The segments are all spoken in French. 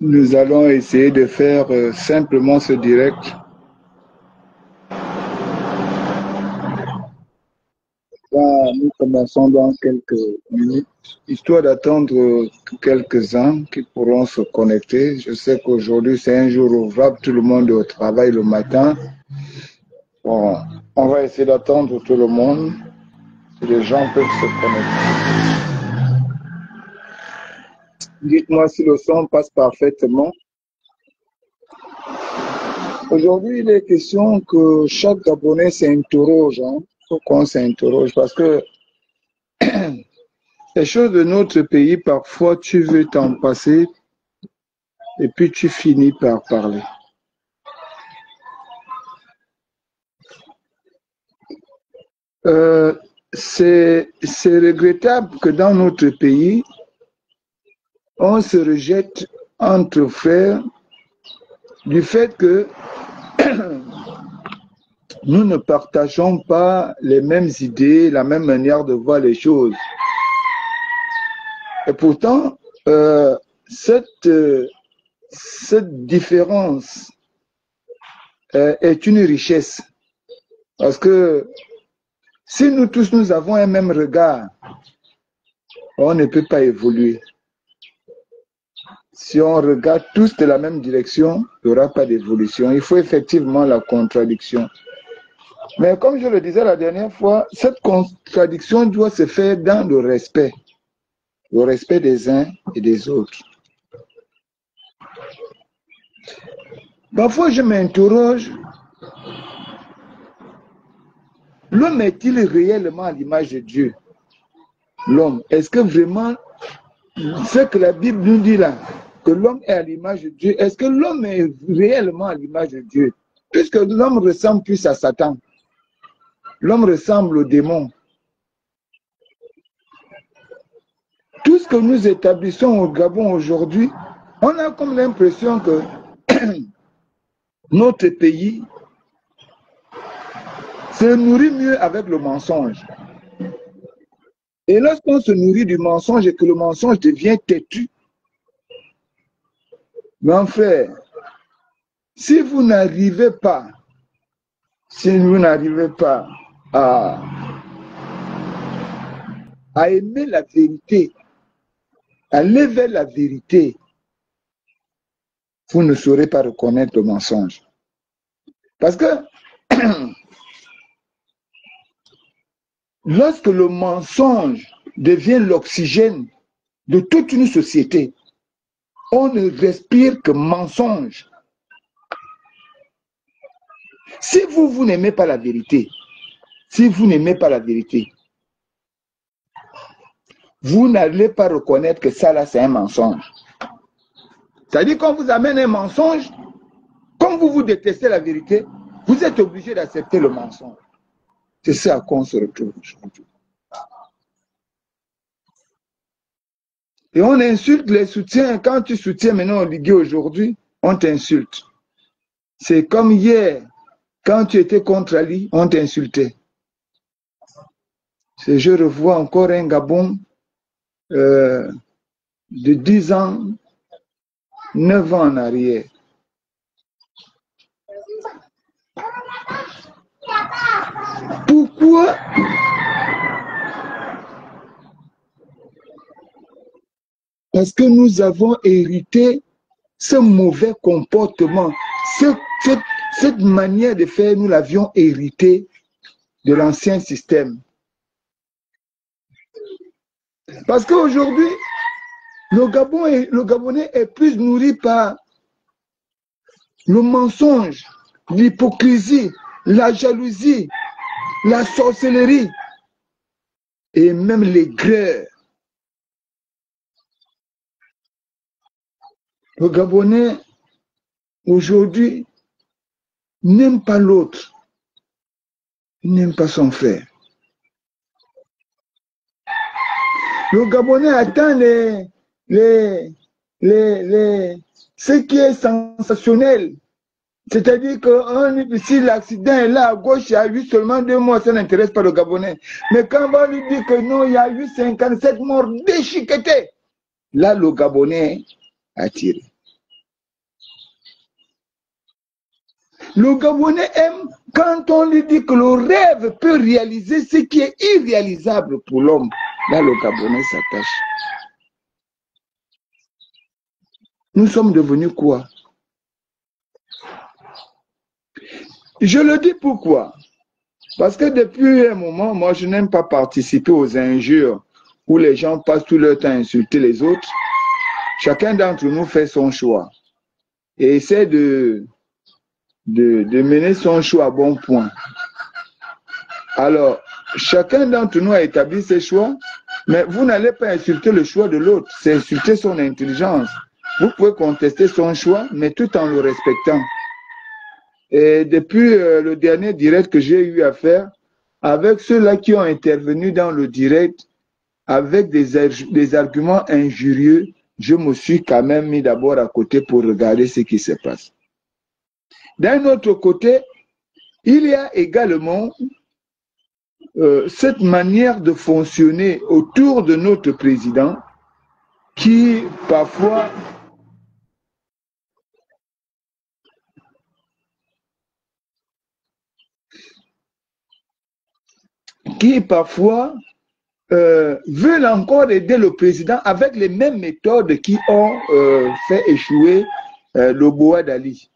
Nous allons essayer de faire simplement ce direct. Nous commençons dans quelques minutes, histoire d'attendre quelques-uns qui pourront se connecter. Je sais qu'aujourd'hui, c'est un jour ouvrable, tout le monde est au travail le matin. Bon, on va essayer d'attendre tout le monde, si les gens peuvent se connecter. Dites-moi si le son passe parfaitement. Aujourd'hui, il est question que chaque abonné s'interroge. Il faut qu'on s'interroge parce que les choses de notre pays, parfois, tu veux t'en passer et puis tu finis par parler. C'est regrettable que dans notre pays, on se rejette entre frères du fait que nous ne partageons pas les mêmes idées, la même manière de voir les choses. Et pourtant, cette différence est une richesse. Parce que si nous tous, nous avons un même regard, on ne peut pas évoluer. Si on regarde tous de la même direction, il n'y aura pas d'évolution. Il faut effectivement la contradiction. Mais comme je le disais la dernière fois, cette contradiction doit se faire dans le respect des uns et des autres. Parfois, je m'interroge, l'homme est-il réellement à l'image de Dieu? L'homme, est-ce que vraiment, ce que la Bible nous dit là, que l'homme est à l'image de Dieu, est-ce que l'homme est réellement à l'image de Dieu? Puisque l'homme ressemble plus à Satan. L'homme ressemble au démon. Tout ce que nous établissons au Gabon aujourd'hui, on a comme l'impression que notre pays se nourrit mieux avec le mensonge. Et lorsqu'on se nourrit du mensonge et que le mensonge devient têtu, mon frère, si vous n'arrivez pas à aimer la vérité, à aller vers la vérité, vous ne saurez pas reconnaître le mensonge. Parce que lorsque le mensonge devient l'oxygène de toute une société, on ne respire que mensonge. Si vous n'aimez pas la vérité, vous n'allez pas reconnaître que ça là c'est un mensonge. C'est-à-dire qu'on vous amène un mensonge, comme vous détestez la vérité, vous êtes obligé d'accepter le mensonge. C'est ça à quoi on se retrouve aujourd'hui. Et on insulte les soutiens. Quand tu soutiens maintenant Ligué aujourd'hui, on t'insulte. C'est comme hier, quand tu étais contre Ali, on t'insultait. Je revois encore un Gabon de 10 ans, 9 ans en arrière. Pourquoi? Parce que nous avons hérité ce mauvais comportement, cette manière de faire, nous l'avions hérité de l'ancien système. Parce qu'aujourd'hui, le Gabonais est plus nourri par le mensonge, l'hypocrisie, la jalousie, la sorcellerie et même l'aigreur. Le Gabonais, aujourd'hui, n'aime pas l'autre. Il n'aime pas son frère. Le Gabonais attend ce qui est sensationnel. C'est-à-dire que si l'accident est là à gauche, il y a eu seulement 2 morts, ça n'intéresse pas le Gabonais. Mais quand on va lui dire que non, il y a eu 57 morts déchiquetés, là, le Gabonais a tiré. Le Gabonais aime quand on lui dit que le rêve peut réaliser ce qui est irréalisable pour l'homme. Là, le Gabonais s'attache. Nous sommes devenus quoi? Je le dis pourquoi? Parce que depuis un moment, moi, je n'aime pas participer aux injures où les gens passent tout leur temps à insulter les autres. Chacun d'entre nous fait son choix et essaie de mener son choix à bon point. Alors, chacun d'entre nous a établi ses choix, mais vous n'allez pas insulter le choix de l'autre, c'est insulter son intelligence. Vous pouvez contester son choix, mais tout en le respectant. Et depuis le dernier direct que j'ai eu à faire, avec ceux-là qui ont intervenu dans le direct, avec des arguments injurieux, je me suis quand même mis d'abord à côté pour regarder ce qui se passe. D'un autre côté, il y a également cette manière de fonctionner autour de notre président qui parfois veulent encore aider le président avec les mêmes méthodes qui ont fait échouer le Boa Dali.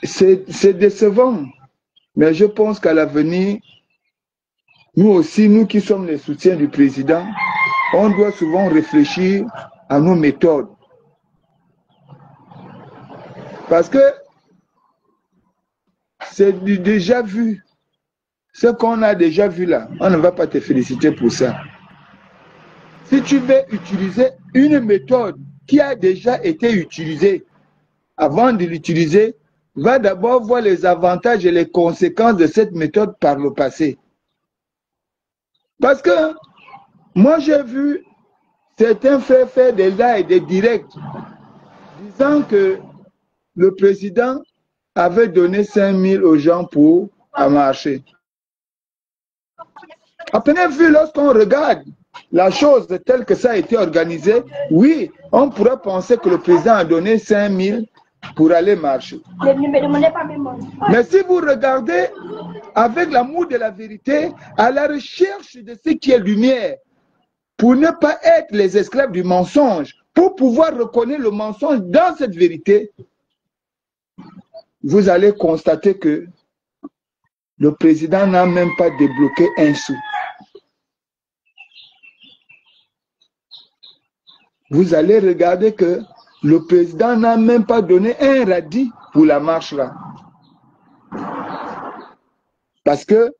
C'est décevant, mais je pense qu'à l'avenir, nous aussi, nous qui sommes les soutiens du président, on doit souvent réfléchir à nos méthodes. Parce que c'est déjà vu. Ce qu'on a déjà vu là, on ne va pas te féliciter pour ça. Si tu veux utiliser une méthode qui a déjà été utilisée, avant de l'utiliser, va d'abord voir les avantages et les conséquences de cette méthode par le passé. Parce que moi j'ai vu certains faire des lives, des directs, disant que le président avait donné 5 000 aux gens pour marcher. À première vue, lorsqu'on regarde la chose telle que ça a été organisé, oui, on pourrait penser que le président a donné 5 000 pour aller marcher. Mais si vous regardez avec l'amour de la vérité, à la recherche de ce qui est lumière, pour ne pas être les esclaves du mensonge, pour pouvoir reconnaître le mensonge dans cette vérité, vous allez constater que le président n'a même pas débloqué un sou. Vous allez regarder que le président n'a même pas donné un radis pour la marche là. Parce que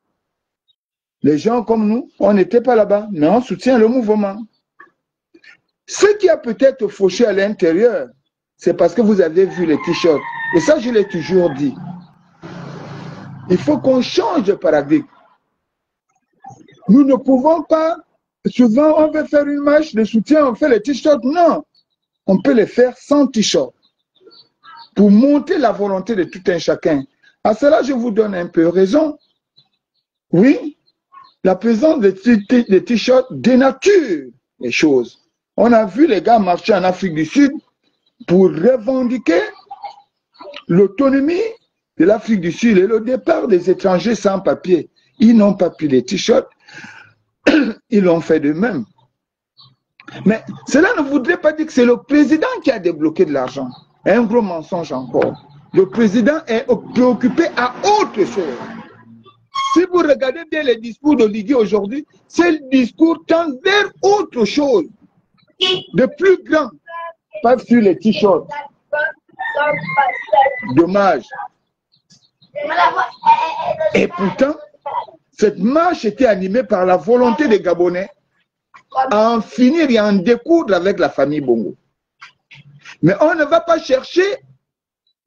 les gens comme nous, on n'était pas là-bas, mais on soutient le mouvement. Ce qui a peut-être fauché à l'intérieur, c'est parce que vous avez vu les t-shirts. Et ça, je l'ai toujours dit. Il faut qu'on change de paradigme. Nous ne pouvons pas, souvent on veut faire une marche de soutien, on fait les t-shirts. Non, on peut les faire sans t-shirt. Pour montrer la volonté de tout un chacun. À cela, je vous donne un peu raison. Oui, la présence des t-shirts dénature les choses. On a vu les gars marcher en Afrique du Sud pour revendiquer l'autonomie de l'Afrique du Sud et le départ des étrangers sans papier. Ils n'ont pas pris les t-shirts, ils l'ont fait de même. Mais cela ne voudrait pas dire que c'est le président qui a débloqué de l'argent. Un gros mensonge encore. Le président est préoccupé à autre chose. Si vous regardez bien les discours d'Oligui aujourd'hui, c'est le discours tend vers autre chose, de plus grand, pas sur les t-shirts. Dommage. Et pourtant, cette marche était animée par la volonté des Gabonais à en finir et en découdre avec la famille Bongo. Mais on ne va pas chercher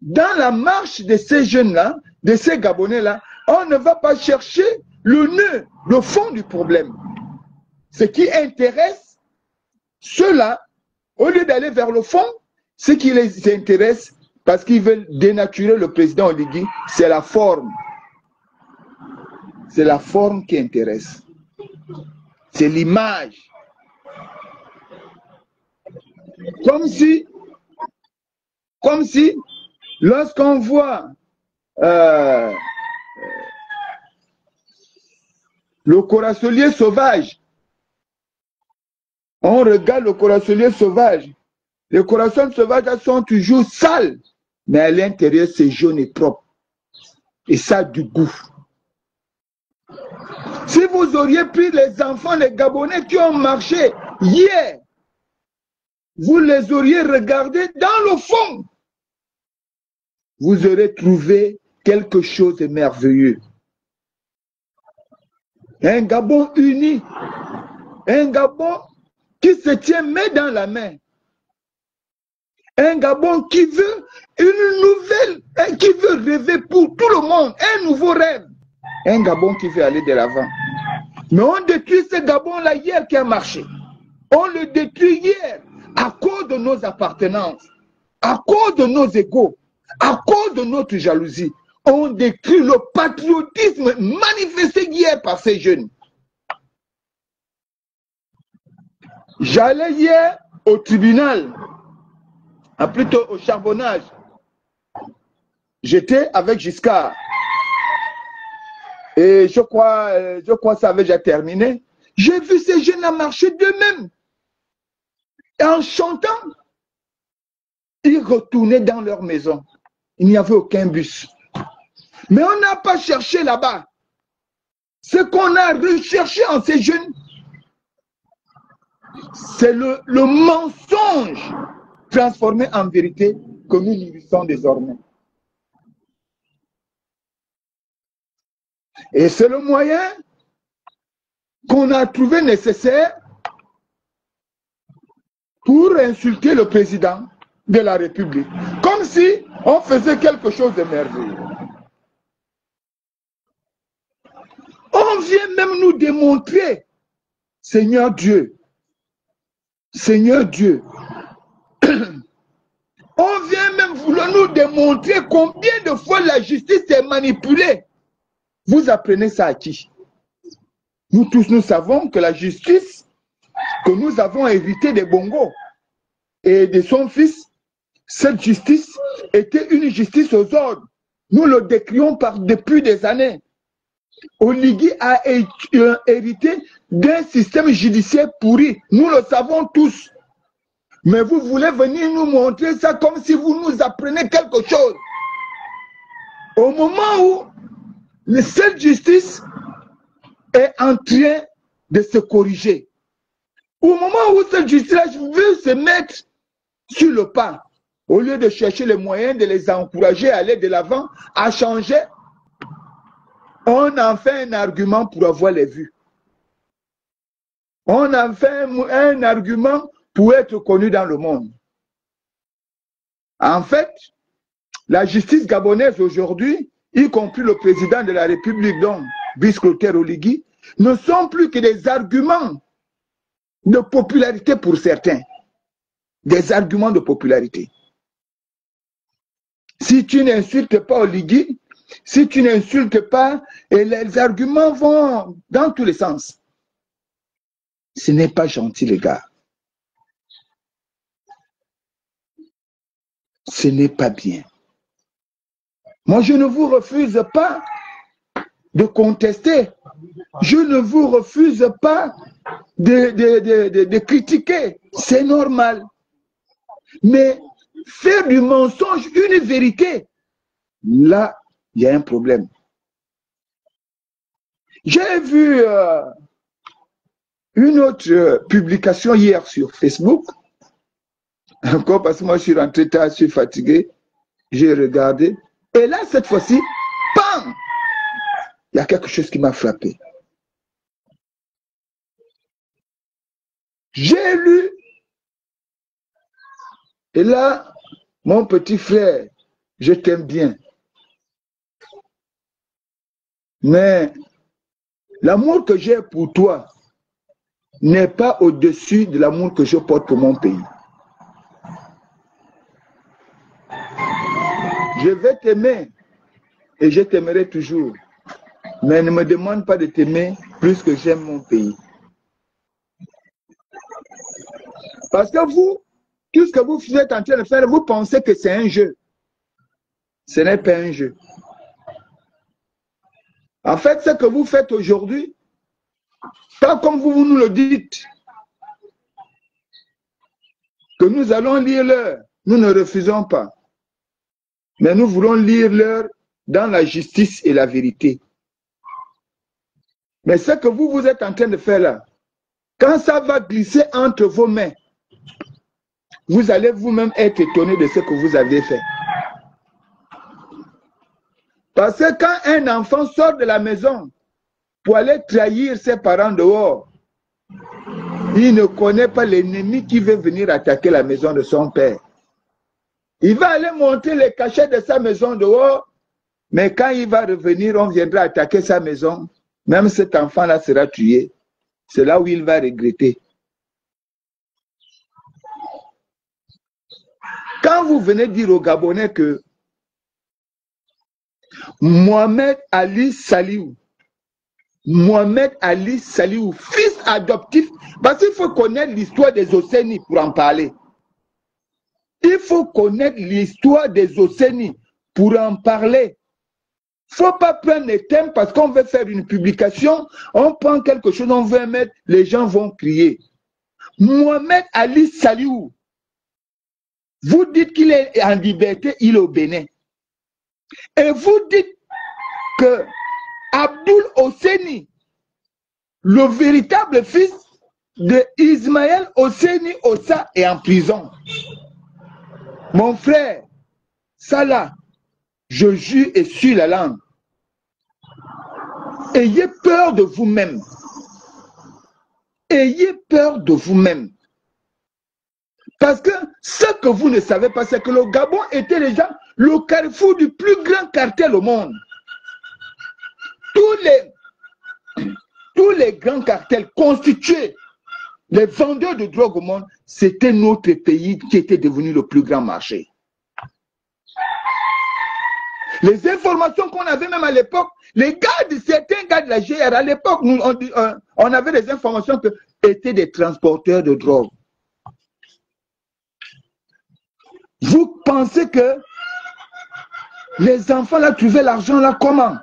dans la marche de ces jeunes-là, de ces Gabonais-là, on ne va pas chercher le nœud, le fond du problème. Ce qui intéresse ceux-là, au lieu d'aller vers le fond, ce qui les intéresse, parce qu'ils veulent dénaturer le président Oligui, c'est la forme. C'est la forme qui intéresse. C'est l'image. Comme si lorsqu'on voit le corasolier sauvage, on regarde le corasolier sauvage. Les corassons sauvages sont toujours sales, mais à l'intérieur, c'est jaune et propre. Et ça a du goût. Si vous auriez pris les enfants, les Gabonais qui ont marché hier, vous les auriez regardés dans le fond. Vous aurez trouvé quelque chose de merveilleux. Un Gabon uni, un Gabon qui se tient main dans la main. Un Gabon qui veut une nouvelle, qui veut rêver pour tout le monde, un nouveau rêve. Un Gabon qui veut aller de l'avant. Mais on détruit ce Gabon-là hier qui a marché. On le détruit hier à cause de nos appartenances, à cause de nos égos, à cause de notre jalousie. On détruit le patriotisme manifesté hier par ces jeunes. J'allais hier au tribunal, plutôt au charbonnage. J'étais avec Giscard. Et je crois que ça avait déjà terminé. J'ai vu ces jeunes-là marcher d'eux-mêmes. Et en chantant, ils retournaient dans leur maison. Il n'y avait aucun bus. Mais on n'a pas cherché là-bas. Ce qu'on a recherché en ces jeunes, c'est le mensonge transformé en vérité que nous nourrissons désormais. Et c'est le moyen qu'on a trouvé nécessaire pour insulter le président de la République. Comme si on faisait quelque chose de merveilleux. On vient même nous démontrer, Seigneur Dieu, Seigneur Dieu, on vient même vouloir nous démontrer combien de fois la justice est manipulée. Vous apprenez ça à qui? Nous tous, nous savons que la justice que nous avons héritée des Bongo et de son fils, cette justice était une justice aux ordres. Nous le décrions depuis des années. Oligui a hérité d'un système judiciaire pourri. Nous le savons tous. Mais vous voulez venir nous montrer ça comme si vous nous apprenez quelque chose. Au moment où cette justice est en train de se corriger, au moment où cette justice veut se mettre sur le pas, au lieu de chercher les moyens de les encourager à aller de l'avant, à changer, on en fait un argument pour avoir les vues. On en fait un argument pour être connu dans le monde. En fait, la justice gabonaise aujourd'hui, y compris le président de la République, donc Brice Clotaire Oligui, ne sont plus que des arguments de popularité pour certains. Des arguments de popularité. Si tu n'insultes pas Oligui, si tu n'insultes pas, et les arguments vont dans tous les sens. Ce n'est pas gentil, les gars. Ce n'est pas bien. Moi, je ne vous refuse pas de contester. Je ne vous refuse pas de critiquer. C'est normal. Mais faire du mensonge une vérité, là, il y a un problème. J'ai vu une autre publication hier sur Facebook. Encore parce que moi, je suis rentré tard, je suis fatigué. J'ai regardé. Et là, cette fois-ci, bam! Il y a quelque chose qui m'a frappé. J'ai lu. Et là, mon petit frère, je t'aime bien. Mais l'amour que j'ai pour toi n'est pas au-dessus de l'amour que je porte pour mon pays. Je vais t'aimer et je t'aimerai toujours. Mais ne me demande pas de t'aimer plus que j'aime mon pays. Parce que vous, tout ce que vous êtes en train de faire, vous pensez que c'est un jeu. Ce n'est pas un jeu. En fait, ce que vous faites aujourd'hui, tant comme vous nous le dites, que nous allons lire l'heure, nous ne refusons pas. Mais nous voulons lire l'heure dans la justice et la vérité. Mais ce que vous êtes en train de faire là, quand ça va glisser entre vos mains, vous allez vous-même être étonné de ce que vous avez fait. Parce que quand un enfant sort de la maison pour aller trahir ses parents dehors, il ne connaît pas l'ennemi qui veut venir attaquer la maison de son père. Il va aller monter les cachets de sa maison dehors, mais quand il va revenir, on viendra attaquer sa maison. Même cet enfant-là sera tué. C'est là où il va regretter. Quand vous venez dire aux Gabonais que Mohamed Ali Saliou, fils adoptif, parce qu'il faut connaître l'histoire des Océnies pour en parler. Il faut connaître l'histoire des Océnies pour en parler. Il ne faut pas prendre les thèmes parce qu'on veut faire une publication, on prend quelque chose, on veut mettre, les gens vont crier. Mohamed Ali Saliou, vous dites qu'il est en liberté, il est au Bénin. Et vous dites que Abdoul Oseni, le véritable fils de Ismaël Oseni Ossa, est en prison. Mon frère, ça là, je jure et suis la langue. Ayez peur de vous-même. Ayez peur de vous-même. Parce que ce que vous ne savez pas, c'est que le Gabon était déjà le carrefour du plus grand cartel au monde. Tous les grands cartels constitués, les vendeurs de drogue au monde, c'était notre pays qui était devenu le plus grand marché. Les informations qu'on avait même à l'époque, certains gars de la GR, à l'époque, on avait des informations que étaient des transporteurs de drogue. Vous pensez que les enfants là trouvaient l'argent là comment?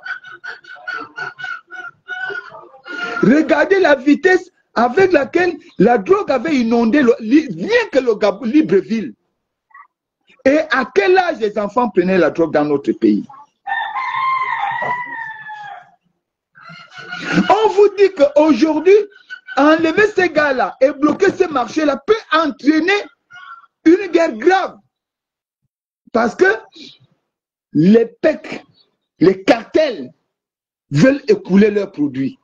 Regardez la vitesse avec laquelle la drogue avait inondé rien que le Gabon, Libreville. Et à quel âge les enfants prenaient la drogue dans notre pays? On vous dit qu'aujourd'hui, enlever ces gars-là et bloquer ces marchés-là peut entraîner une guerre grave. Parce que les PEC, les cartels, veulent écouler leurs produits.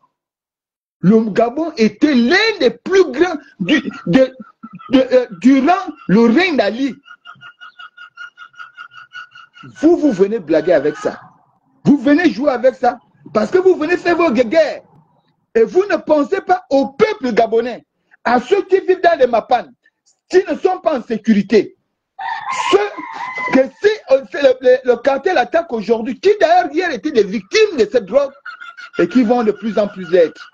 Le Gabon était l'un des plus grands durant le règne d'Ali. Vous venez blaguer avec ça. Vous venez jouer avec ça. Parce que vous venez faire vos guerres. Et vous ne pensez pas au peuple gabonais, à ceux qui vivent dans les Mapan, qui ne sont pas en sécurité. Ceux que si le cartel attaque aujourd'hui, qui d'ailleurs hier étaient des victimes de cette drogue et qui vont de plus en plus l'être.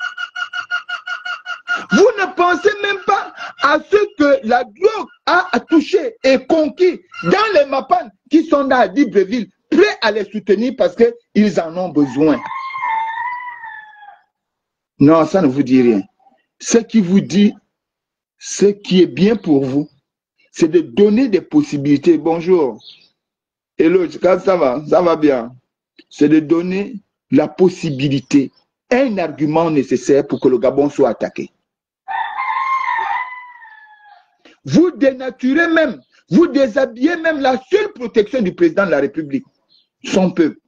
Vous ne pensez même pas à ceux que la drogue a touché et conquis dans les Mapan qui sont dans Libreville, prêts à les soutenir parce qu'ils en ont besoin. Non, ça ne vous dit rien. Ce qui vous dit, ce qui est bien pour vous, c'est de donner des possibilités. Bonjour. Hello, ça va bien. C'est de donner la possibilité, un argument nécessaire pour que le Gabon soit attaqué. Vous dénaturez même, vous déshabillez même la seule protection du président de la République, son peuple.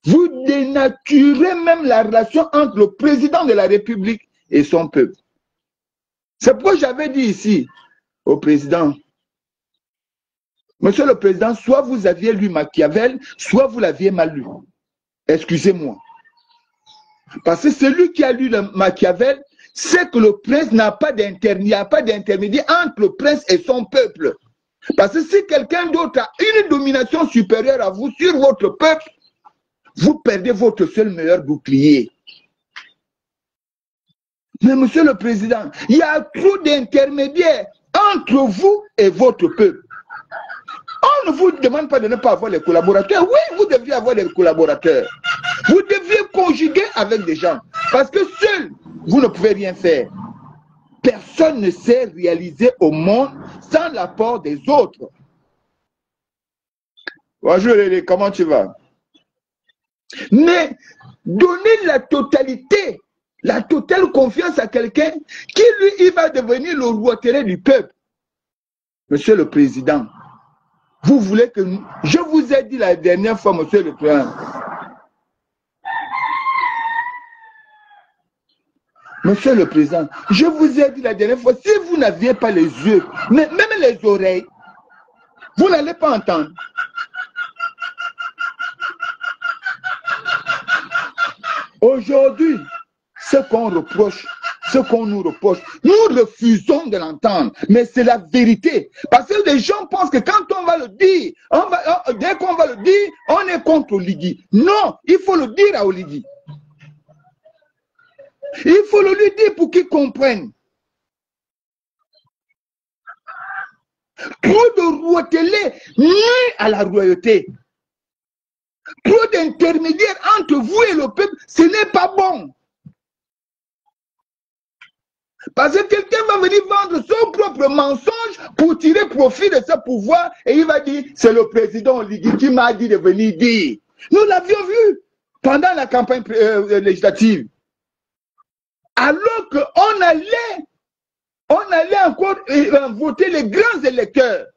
Vous dénaturez même la relation entre le président de la République et son peuple. C'est pourquoi j'avais dit ici au président, Monsieur le Président, soit vous aviez lu Machiavel, soit vous l'aviez mal lu. Excusez-moi. Parce que celui qui a lu le Machiavel sait que le prince n'a pas d'intermédiaire entre le prince et son peuple. Parce que si quelqu'un d'autre a une domination supérieure à vous sur votre peuple, vous perdez votre seul meilleur bouclier. Mais Monsieur le Président, il y a trop d'intermédiaires entre vous et votre peuple. On ne vous demande pas de ne pas avoir les collaborateurs. Oui, vous deviez avoir des collaborateurs. Vous deviez conjuguer avec des gens. Parce que seul, vous ne pouvez rien faire. Personne ne sait réaliser au monde sans l'apport des autres. Bonjour Lélie, comment tu vas? Mais donner la totalité, la totale confiance à quelqu'un qui, lui, il va devenir le roi terrain du peuple. Monsieur le Président, vous voulez que nous... Je vous ai dit la dernière fois, Monsieur le Président. Monsieur le Président, je vous ai dit la dernière fois, si vous n'aviez pas les yeux, mais même les oreilles, vous n'allez pas entendre. Aujourd'hui, ce qu'on reproche, ce qu'on nous reproche, nous refusons de l'entendre, mais c'est la vérité. Parce que les gens pensent que quand on va le dire, dès qu'on va le dire, on est contre Oligui. Non, il faut le dire à Oligui. Il faut le lui dire pour qu'il comprenne. Trop de roitelets nuit à la royauté. Trop d'intermédiaires entre vous et le peuple, ce n'est pas bon. Parce que quelqu'un va venir vendre son propre mensonge pour tirer profit de ce pouvoir et il va dire, c'est le président Oligui qui m'a dit de venir dire. Nous l'avions vu pendant la campagne législative. Alors qu'on allait encore voter les grands électeurs,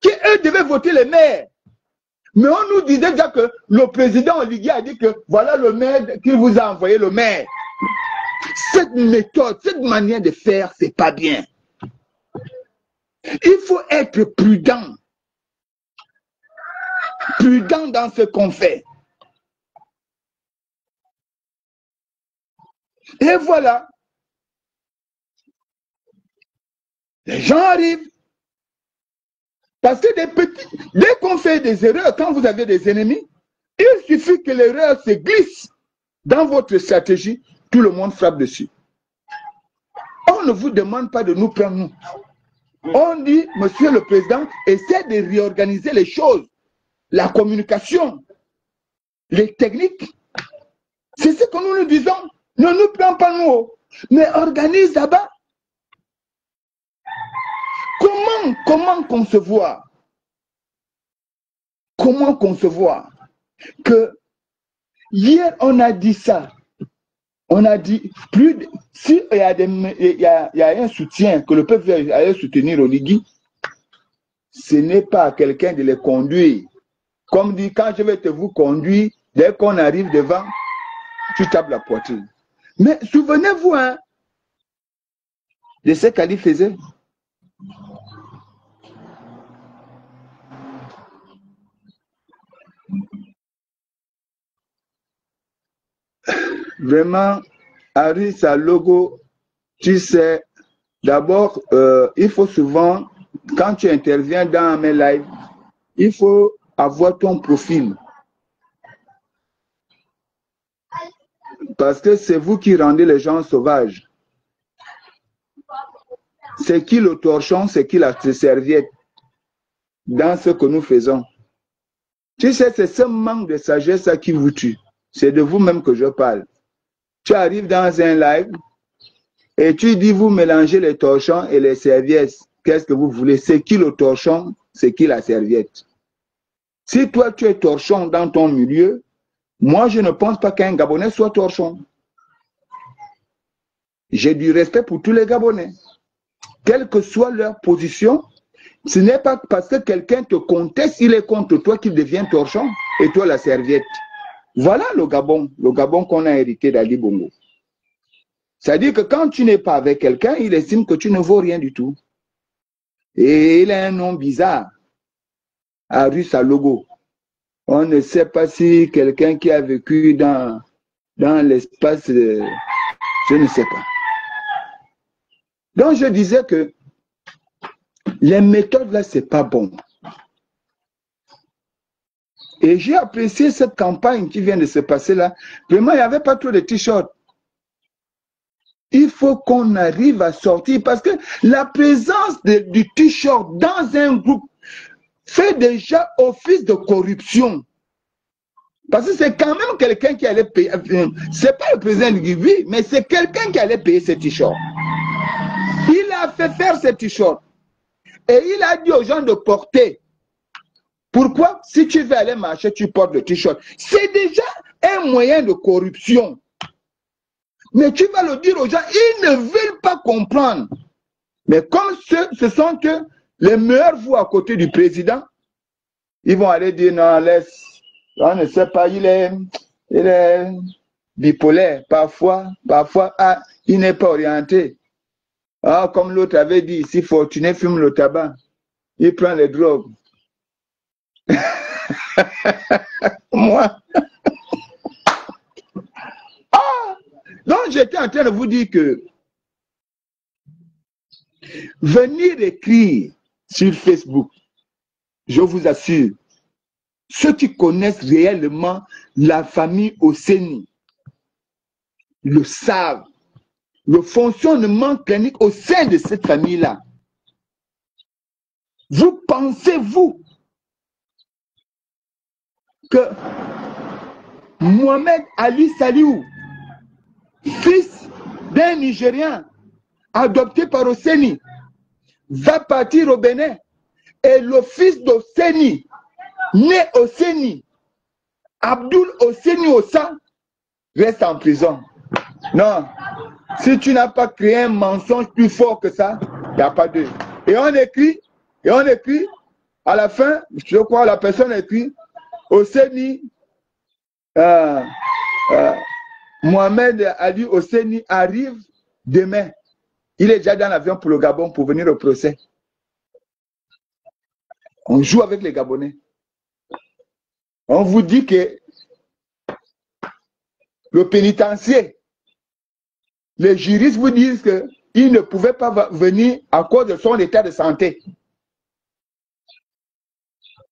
qui eux devaient voter les maires. Mais on nous disait déjà que le président Oligui a dit que voilà le maire qui vous a envoyé le maire. Cette méthode, cette manière de faire, c'est pas bien. Il faut être prudent. Prudent dans ce qu'on fait. Et voilà. Les gens arrivent. Parce que dès qu'on fait des erreurs, quand vous avez des ennemis, il suffit que l'erreur se glisse dans votre stratégie, tout le monde frappe dessus. On ne vous demande pas de nous prendre nous. On dit, Monsieur le Président, essaie de réorganiser les choses, la communication, les techniques. C'est ce que nous nous disons. Ne nous prends pas nous, mais organise là-bas. Comment concevoir que hier on a dit ça, on a dit si il y a un soutien que le peuple allait soutenir Oligui, ce n'est pas à quelqu'un de les conduire. Comme dit, quand je vais vous conduire, dès qu'on arrive devant, tu tapes la poitrine. Mais souvenez-vous de ce qu'Ali faisait. Vraiment, Harry, sa logo, tu sais, d'abord, il faut souvent, quand tu interviens dans mes lives, il faut avoir ton profil. Parce que c'est vous qui rendez les gens sauvages. C'est qui le torchon, c'est qui la serviette dans ce que nous faisons. Tu sais, c'est ce manque de sagesse qui vous tue. C'est de vous-même que je parle. Tu arrives dans un live et tu dis vous mélangez les torchons et les serviettes. Qu'est-ce que vous voulez? C'est qui le torchon? C'est qui la serviette? Si toi tu es torchon dans ton milieu, moi je ne pense pas qu'un Gabonais soit torchon. J'ai du respect pour tous les Gabonais. Quelle que soit leur position, ce n'est pas parce que quelqu'un te conteste, il est contre toi qu'il devient torchon et toi la serviette. Voilà le Gabon qu'on a hérité d'Ali Bongo. C'est-à-dire que quand tu n'es pas avec quelqu'un, il estime que tu ne vaux rien du tout. Et il a un nom bizarre, Harry Salogo. On ne sait pas si quelqu'un qui a vécu dans l'espace, je ne sais pas. Donc je disais que les méthodes là, c'est pas bon. Et j'ai apprécié cette campagne qui vient de se passer là. Vraiment, il n'y avait pas trop de t-shirts. Il faut qu'on arrive à sortir parce que la présence du t-shirt dans un groupe fait déjà office de corruption. Parce que c'est quand même quelqu'un qui allait payer. C'est pas le président du Guinée, mais c'est quelqu'un qui allait payer ce t-shirt. Il a fait faire ce t-shirt. Et il a dit aux gens de porter. Pourquoi? Si tu veux aller marcher, tu portes le t-shirt. C'est déjà un moyen de corruption. Mais tu vas le dire aux gens, ils ne veulent pas comprendre. Mais comme ce sont que les meilleurs voix à côté du président, ils vont aller dire non, laisse. On ne sait pas, il est bipolaire. Parfois, il n'est pas orienté. Ah, comme l'autre avait dit, si Fortuné fume le tabac, il prend les drogues. Moi. Donc, j'étais en train de vous dire que venir écrire sur Facebook, je vous assure, ceux qui connaissent réellement la famille Oseni le savent, le fonctionnement clinique au sein de cette famille-là. Vous pensez-vous que Mohamed Ali Saliou, fils d'un Nigérien adopté par Oseni, va partir au Bénin et le fils d'Oseni, né Oseni, Abdoul Oseni Ossa, reste en prison? Non. Si tu n'as pas créé un mensonge plus fort que ça, il n'y a pas de... Et on écrit, à la fin, je crois la personne écrit, Oseni, Mohamed Ali Oseni arrive demain. Il est déjà dans l'avion pour le Gabon pour venir au procès. On joue avec les Gabonais. On vous dit que le pénitencier, les juristes vous disent qu'il ne pouvait pas venir à cause de son état de santé.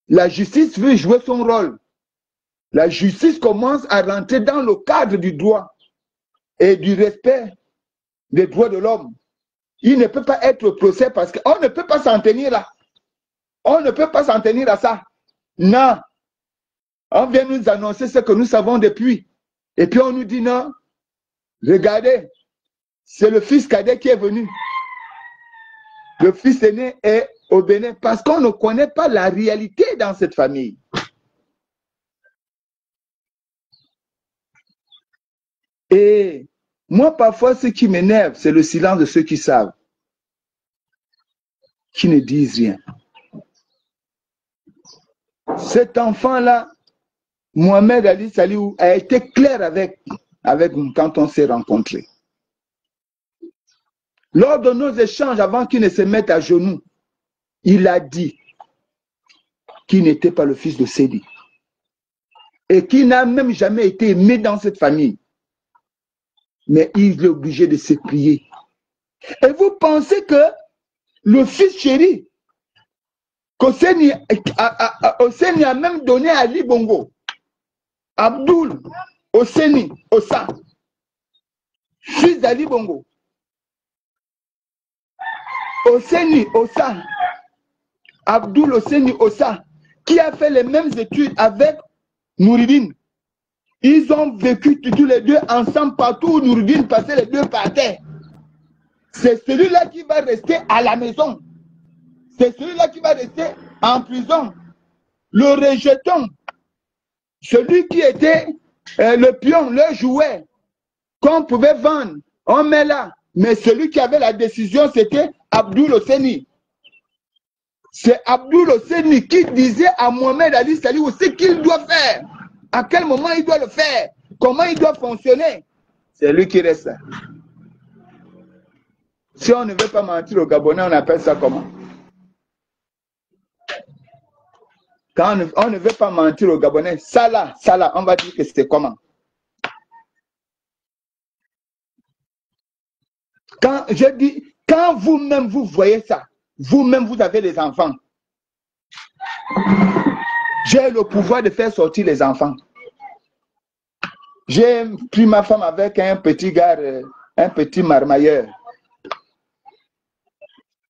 La justice veut jouer son rôle. La justice commence à rentrer dans le cadre du droit et du respect des droits de l'homme. Il ne peut pas être au procès parce qu'on ne peut pas s'en tenir là. On ne peut pas s'en tenir à ça. Non. On vient nous annoncer ce que nous savons depuis. Et puis on nous dit non. Regardez, c'est le fils cadet qui est venu. Le fils aîné est au Bénin parce qu'on ne connaît pas la réalité dans cette famille. Et moi, parfois, ce qui m'énerve, c'est le silence de ceux qui savent, qui ne disent rien. Cet enfant-là, Mohamed Ali Saliou, a été clair avec nous quand on s'est rencontrés. Lors de nos échanges, avant qu'il ne se mette à genoux, il a dit qu'il n'était pas le fils de Sédi et qu'il n'a même jamais été aimé dans cette famille. Mais il est obligé de se plier. Et vous pensez que le fils chéri, qu'Oseni a même donné à Ali Bongo, Abdoul Oseni Ossa, fils d'Ali Bongo, Oseni Ossa, Abdoul Oseni Ossa, qui a fait les mêmes études avec Nouridine. Ils ont vécu tous les deux ensemble partout où Nouridine passait, les deux par terre. C'est celui-là qui va rester à la maison. C'est celui-là qui va rester en prison. Le rejeton, celui qui était le pion, le jouet, qu'on pouvait vendre, on met là. Mais celui qui avait la décision, c'était Abdoul Oseni. C'est Abdoul Oseni qui disait à Mohamed Ali Saliou ce qu'il doit faire, à quel moment il doit le faire, comment il doit fonctionner. C'est lui qui reste là. Si on ne veut pas mentir aux Gabonais, on appelle ça comment? Quand on ne veut pas mentir aux Gabonais, ça là, on va dire que c'est comment? Quand je dis, quand vous-même vous voyez ça, vous-même vous avez des enfants, j'ai le pouvoir de faire sortir les enfants. J'ai pris ma femme avec un petit gars, un petit marmailleur.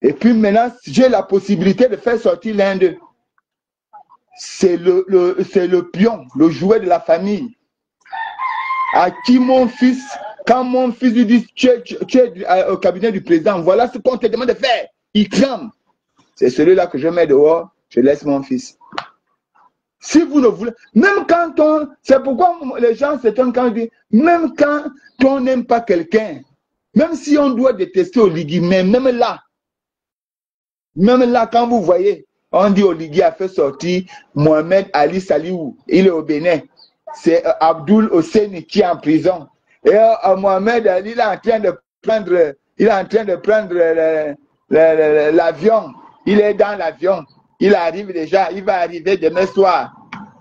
Et puis maintenant, j'ai la possibilité de faire sortir l'un d'eux. C'est le pion, le jouet de la famille. À qui mon fils, quand mon fils lui dit tu es au cabinet du président, voilà ce qu'on te demande de faire. Il clame. C'est celui-là que je mets dehors, je laisse mon fils. Si vous ne voulez, même quand c'est pourquoi les gens s'étonnent quand ils disent, même quand on n'aime pas quelqu'un, même si on doit détester Oligui, mais même là, quand vous voyez, on dit Oligui a fait sortir Mohamed Ali Saliou, il est au Bénin. C'est Abdoul Hosseini qui est en prison. Et Mohamed Ali, il est en train de prendre l'avion. Il est dans l'avion. Il arrive déjà, il va arriver demain soir.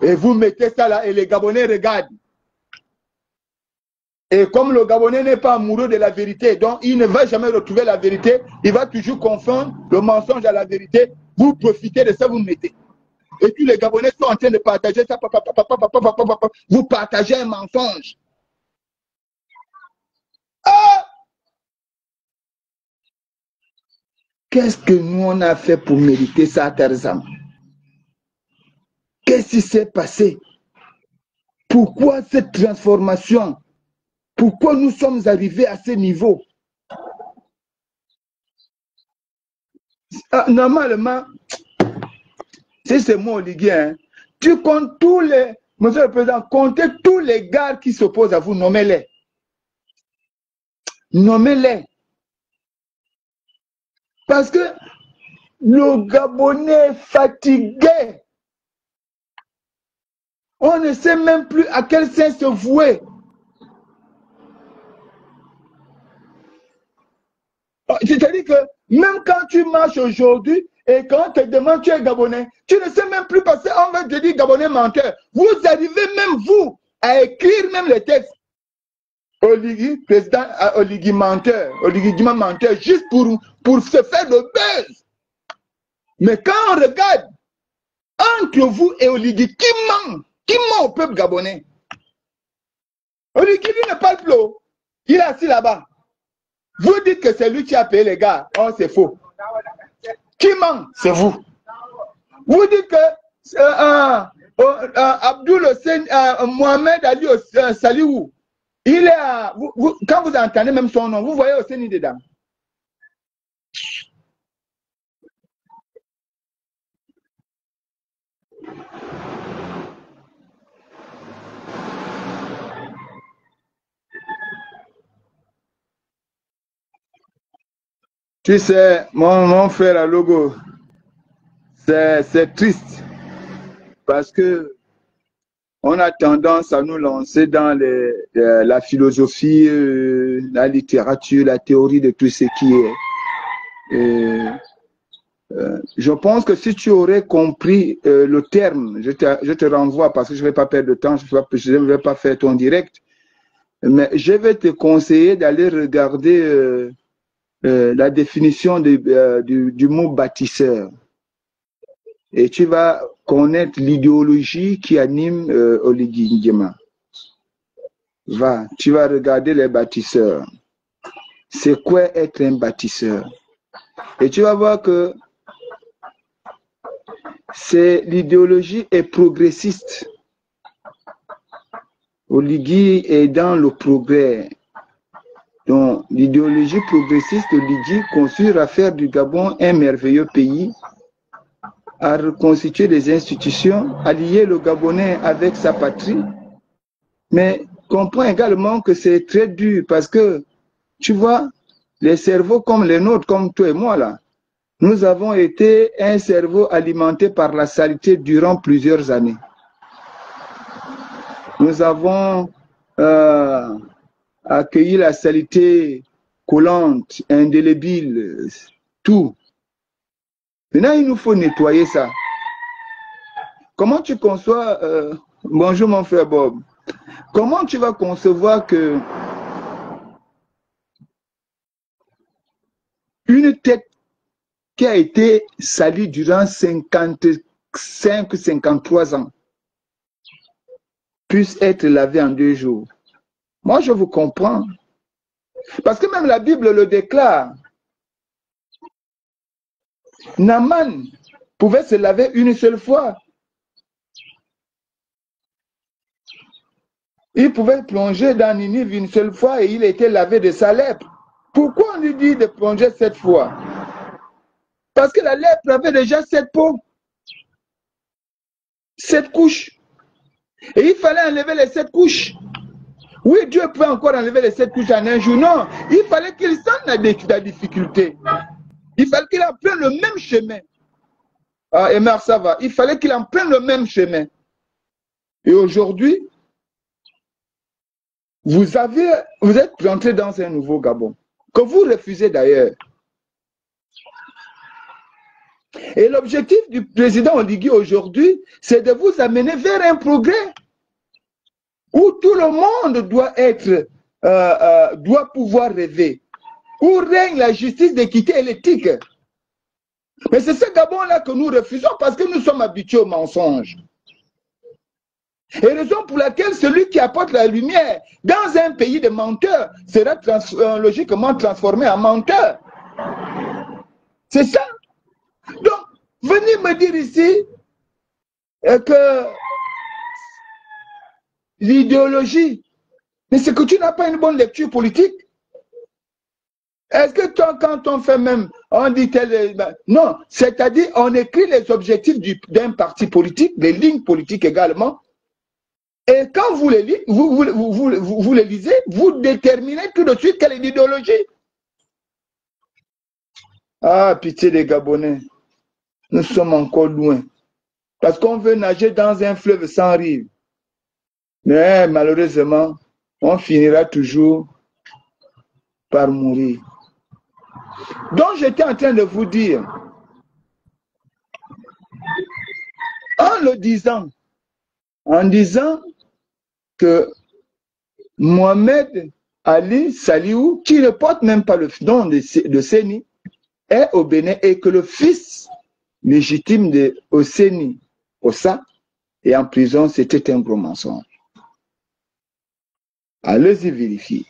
Et vous mettez ça là et les Gabonais regardent. Et comme le Gabonais n'est pas amoureux de la vérité, donc il ne va jamais retrouver la vérité, il va toujours confondre le mensonge à la vérité. Vous profitez de ça, vous mettez. Et puis les Gabonais sont en train de partager ça. Vous partagez un mensonge. Ah! Qu'est-ce que nous on a fait pour mériter ça, Tarzan? Qu'est-ce qui s'est passé? Pourquoi cette transformation? Pourquoi nous sommes arrivés à ce niveau? Normalement, si c'est moi, Oligui, hein, tu comptes tous les... Monsieur le Président, comptez tous les gars qui s'opposent à vous, nommez-les. Nommez-les. Parce que le Gabonais est fatigué. On ne sait même plus à quel sens se vouer. C'est-à-dire que même quand tu marches aujourd'hui et quand on te demande tu es Gabonais, tu ne sais même plus parce qu'on va te dire Gabonais menteur. Vous arrivez même vous à écrire même les textes. Oligui, président Oligui menteur, Oligui Guima menteur, juste pour se faire le buzz. Mais quand on regarde entre vous et Oligui, qui ment au peuple gabonais? Oligui lui ne parle plus, il est assis là-bas. Vous dites que c'est lui qui a payé les gars. Oh, c'est faux. Qui ment? C'est vous. Vous dites que Abdoul Hosseini, Mohamed Ali Saliou, il est quand vous entendez même son nom, vous voyez Hosseini dedans. Tu sais, mon frère à Logo, c'est triste parce que on a tendance à nous lancer dans la philosophie, la littérature, la théorie de tout ce qui est. Je pense que si tu aurais compris le terme, je te renvoie parce que je ne vais pas perdre de temps, je ne vais pas faire ton direct, mais je vais te conseiller d'aller regarder la définition du mot bâtisseur. Et tu vas connaître l'idéologie qui anime Oligui Nguema. Tu vas regarder les bâtisseurs. C'est quoi être un bâtisseur? Et tu vas voir que l'idéologie est progressiste. Oligui est dans le progrès. Donc, l'idéologie progressiste d'Oligui consiste à faire du Gabon un merveilleux pays, à reconstituer des institutions, à lier le Gabonais avec sa patrie. Mais comprends également que c'est très dur parce que, tu vois, les cerveaux comme les nôtres, comme toi et moi là, nous avons été un cerveau alimenté par la saleté durant plusieurs années. Nous avons accueilli la saleté collante, indélébile, tout. Maintenant, il nous faut nettoyer ça. Comment tu conçois... bonjour mon frère Bob. Comment tu vas concevoir que une tête qui a été salie durant 55-53 ans puisse être lavée en 2 jours? Moi, je vous comprends. Parce que même la Bible le déclare. Naaman pouvait se laver une seule fois. Il pouvait plonger dans Ninive une seule fois et il était lavé de sa lèpre. Pourquoi on lui dit de plonger 7 fois? Parce que la lèpre avait déjà 7 peaux, 7 couches. Et il fallait enlever les 7 couches. Oui, Dieu peut encore enlever les 7 couches en un jour. Non, il fallait qu'il sente la difficulté. Il fallait qu'il emprunte le même chemin. Ah, Emer, ça va. Il fallait qu'il emprunte le même chemin. Et aujourd'hui, vous êtes rentré dans un nouveau Gabon, que vous refusez d'ailleurs. Et l'objectif du président Oligui aujourd'hui, c'est de vous amener vers un progrès où tout le monde doit pouvoir rêver, où règne la justice, l'équité et l'éthique. Mais c'est ce Gabon-là que nous refusons parce que nous sommes habitués au mensonge. Et raison pour laquelle celui qui apporte la lumière dans un pays de menteurs sera logiquement transformé en menteur. C'est ça. Donc, venez me dire ici que l'idéologie, mais c'est que tu n'as pas une bonne lecture politique. Est-ce que toi, quand on fait même, on dit tel... Non, c'est-à-dire on écrit les objectifs d'un parti politique, des lignes politiques également, et quand vous les lisez, vous les lisez, vous déterminez tout de suite quelle est l'idéologie. Ah, pitié des Gabonais, nous sommes encore loin. Parce qu'on veut nager dans un fleuve sans rive. Mais malheureusement, on finira toujours par mourir. Donc j'étais en train de vous dire, en disant que Mohamed Ali Saliou, qui ne porte même pas le nom de Séni, est au Bénin et que le fils légitime de Oseni Ossa est en prison, c'était un gros mensonge. Allez-y vérifier.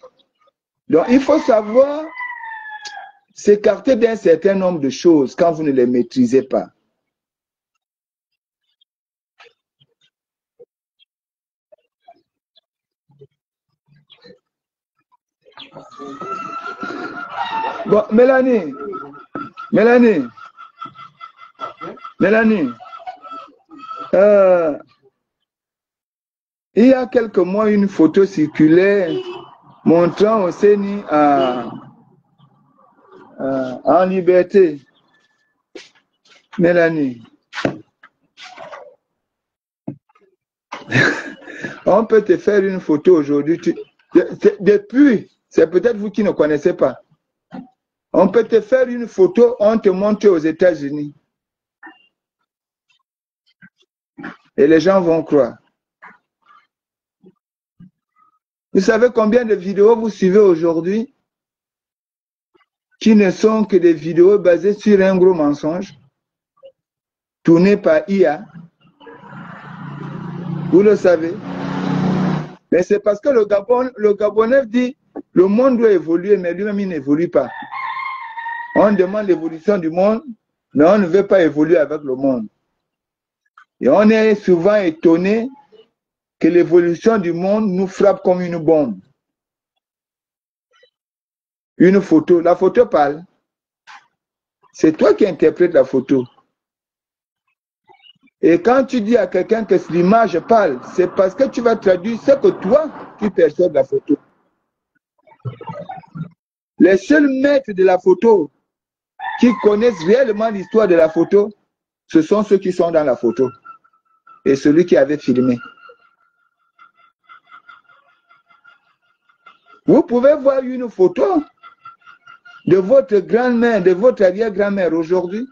Donc il faut savoir s'écarter d'un certain nombre de choses quand vous ne les maîtrisez pas. Bon, Mélanie, il y a quelques mois, une photo circulaire montrant Oseni en liberté. Mélanie, on peut te faire une photo aujourd'hui. Depuis, c'est peut-être vous qui ne connaissez pas. On peut te faire une photo, on te montre aux États-Unis. Et les gens vont croire. Vous savez combien de vidéos vous suivez aujourd'hui qui ne sont que des vidéos basées sur un gros mensonge, tournées par IA? Vous le savez. Mais c'est parce que le Gabonais dit le monde doit évoluer, mais lui-même il n'évolue pas. On demande l'évolution du monde, mais on ne veut pas évoluer avec le monde. Et on est souvent étonné que l'évolution du monde nous frappe comme une bombe. Une photo, la photo parle. C'est toi qui interprètes la photo. Et quand tu dis à quelqu'un que l'image parle, c'est parce que tu vas traduire ce que toi, tu perçois de la photo. Les seuls maîtres de la photo qui connaissent réellement l'histoire de la photo, ce sont ceux qui sont dans la photo et celui qui avait filmé. Vous pouvez voir une photo de votre grand-mère, de votre arrière-grand-mère aujourd'hui.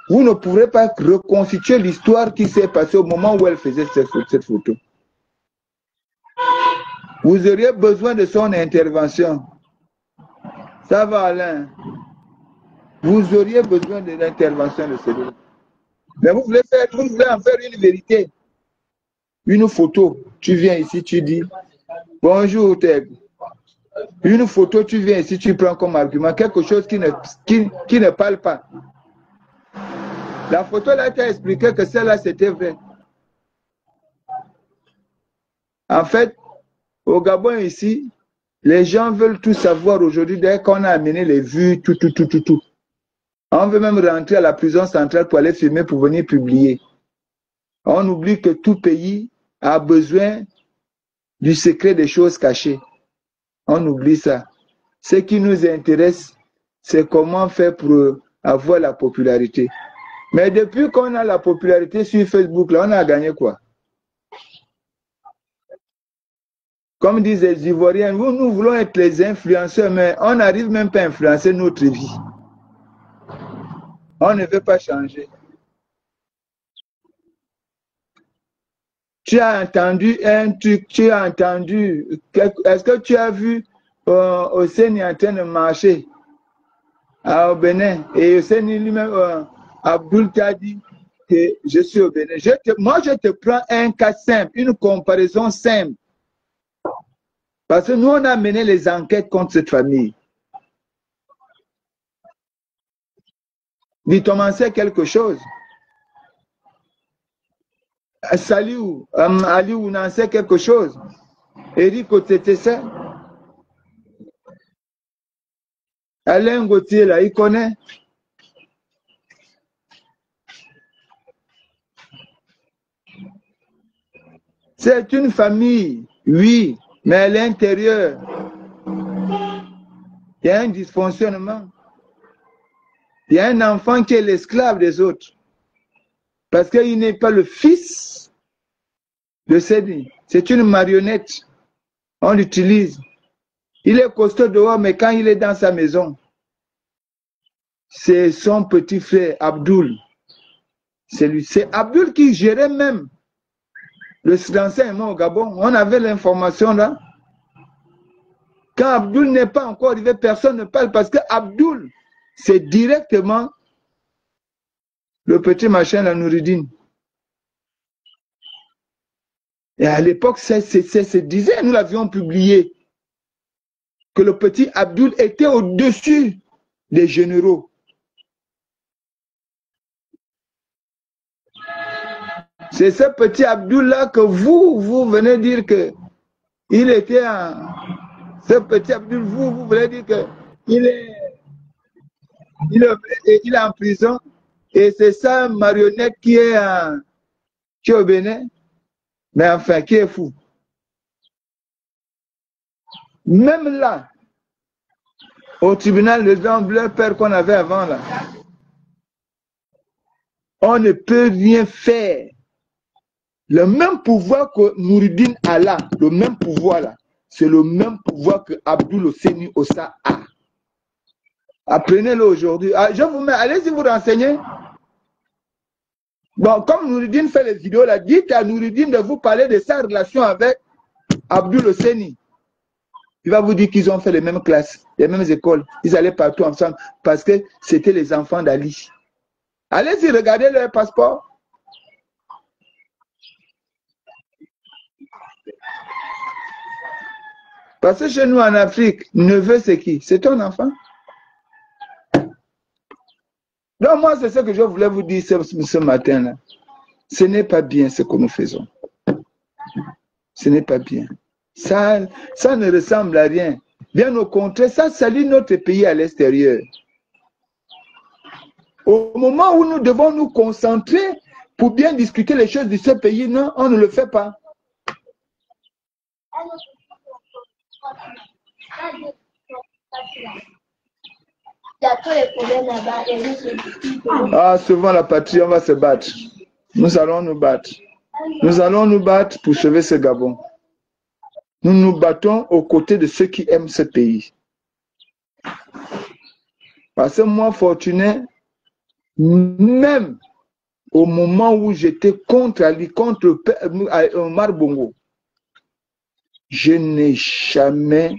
Vous ne pourrez pas reconstituer l'histoire qui s'est passée au moment où elle faisait cette photo. Vous auriez besoin de son intervention. Ça va, Alain. Vous auriez besoin de l'intervention de celui-là. Mais vous voulez en faire une vérité. Une photo. Tu viens ici, tu dis, bonjour, Teg. Une photo, tu viens ici, tu prends comme argument quelque chose qui ne parle pas. La photo là t'a expliqué que celle-là, c'était vrai. En fait, au Gabon ici, les gens veulent tout savoir aujourd'hui dès qu'on a amené les vues, tout. On veut même rentrer à la prison centrale pour aller filmer, pour venir publier. On oublie que tout pays a besoin du secret des choses cachées. On oublie ça. Ce qui nous intéresse, c'est comment faire pour avoir la popularité. Mais depuis qu'on a la popularité sur Facebook, là, on a gagné quoi? Comme disent les Ivoiriens, nous voulons être les influenceurs, mais on n'arrive même pas à influencer notre vie. On ne veut pas changer. Tu as entendu un truc, est-ce que tu as vu Hosseini en train de marcher au Bénin? Et Hosseini lui-même, Abdul t'a dit que je suis au Bénin. Moi, je te prends un cas simple, une comparaison simple. Parce que nous, on a mené les enquêtes contre cette famille. Dit, on en sait quelque chose. Saliou, Aliou, on en sait quelque chose. Eric Otetese, Alain Gauthier, là, il connaît. C'est une famille, oui, mais à l'intérieur, il y a un dysfonctionnement. Il y a un enfant qui est l'esclave des autres. Parce qu'il n'est pas le fils de Sedi. C'est une marionnette. On l'utilise. Il est costaud dehors, mais quand il est dans sa maison, c'est son petit frère, Abdul. C'est lui. C'est Abdul qui gérait même l'enseignement au Gabon. On avait l'information là. Quand Abdul n'est pas encore arrivé, personne ne parle parce que Abdul, c'est directement le petit machin, la Nouridine. Et à l'époque, se disait, nous l'avions publié, que le petit Abdul était au-dessus des généraux. C'est ce petit Abdul-là que vous venez dire que il était en... Ce petit Abdul, vous venez dire que il est en prison et c'est sa marionnette qui est au Bénin. Mais enfin, qui est fou. Même là, au tribunal de leur père qu'on avait avant là, on ne peut rien faire. Le même pouvoir que Nouridine a là, le même pouvoir là, c'est le même pouvoir que Abdul Hosseini Ossa a. Apprenez-le aujourd'hui. Je vous mets, allez-y vous renseigner. Bon, comme Nouridine fait les vidéos là, dites à Nouridine de vous parler de sa relation avec Abdul Hosseini. Il va vous dire qu'ils ont fait les mêmes classes, les mêmes écoles. Ils allaient partout ensemble parce que c'était les enfants d'Ali. Allez-y, regardez leur passeport. Parce que chez nous en Afrique, neveu c'est qui? C'est ton enfant. Donc moi, c'est ce que je voulais vous dire ce matin-là. Ce n'est pas bien ce que nous faisons. Ce n'est pas bien. Ça ne ressemble à rien. Bien au contraire, ça salit notre pays à l'extérieur. Au moment où nous devons nous concentrer pour bien discuter les choses de ce pays, non, on ne le fait pas. Ah, souvent la patrie, on va se battre. Nous allons nous battre. Nous allons nous battre pour sauver ce Gabon. Nous nous battons aux côtés de ceux qui aiment ce pays. Parce que moi, Fortuné, même au moment où j'étais contre Ali, contre Omar Bongo, je n'ai jamais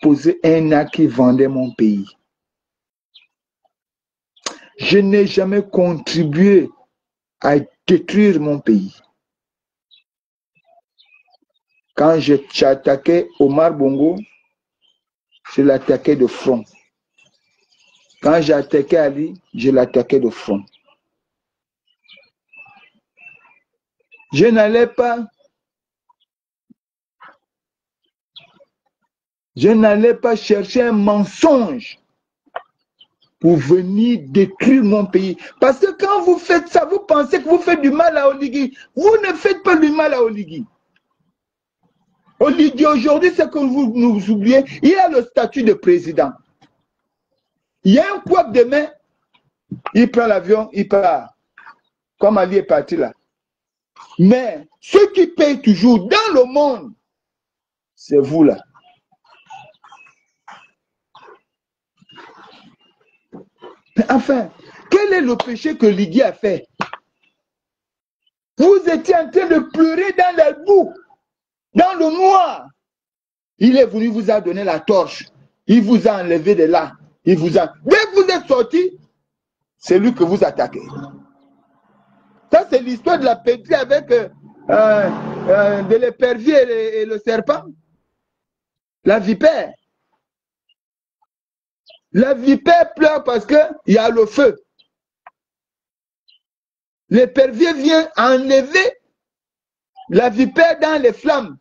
posé un acte qui vendait mon pays. Je n'ai jamais contribué à détruire mon pays. Quand j'ai attaqué Omar Bongo, je l'attaquais de front. Quand j'attaquais Ali, je l'attaquais de front. Je n'allais pas chercher un mensonge pour venir détruire mon pays. Parce que quand vous faites ça, vous pensez que vous faites du mal à Oligui. Vous ne faites pas du mal à Oligui. Oligui, aujourd'hui, c'est que vous nous oubliez, il y a le statut de président. Il y a un couac demain, il prend l'avion, il part. Comme Ali est parti là. Mais ceux qui payent toujours dans le monde, c'est vous là. Enfin, quel est le péché que Lydie a fait? Vous étiez en train de pleurer dans la boue, dans le noir. Il est venu, vous a donné la torche. Il vous a enlevé de là. Dès que vous êtes sorti, c'est lui que vous attaquez. Ça, c'est l'histoire de la pétrie avec de l'épervier et le serpent. La vipère. La vipère pleure parce qu'il y a le feu. L'épervier vient enlever la vipère dans les flammes.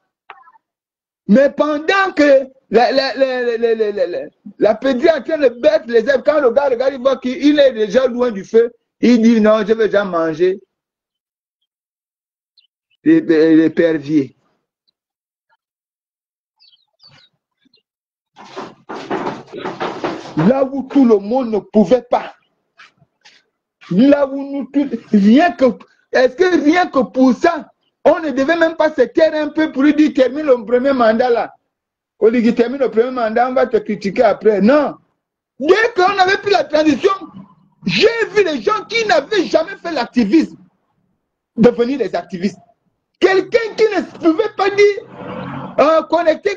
Mais pendant que la pédrie est en train de battre les herbes, quand le gars regarde, il voit qu'il est déjà loin du feu, il dit non, je vais déjà manger l'épervier. Là où tout le monde ne pouvait pas. Là où nous tous, est-ce que rien que pour ça, on ne devait même pas se taire un peu pour lui dire termine le premier mandat là. On dit termine le premier mandat, on va te critiquer après. Non. Dès qu'on avait pris la transition, j'ai vu les gens qui n'avaient jamais fait l'activisme devenir des activistes. Quelqu'un qui ne pouvait pas dire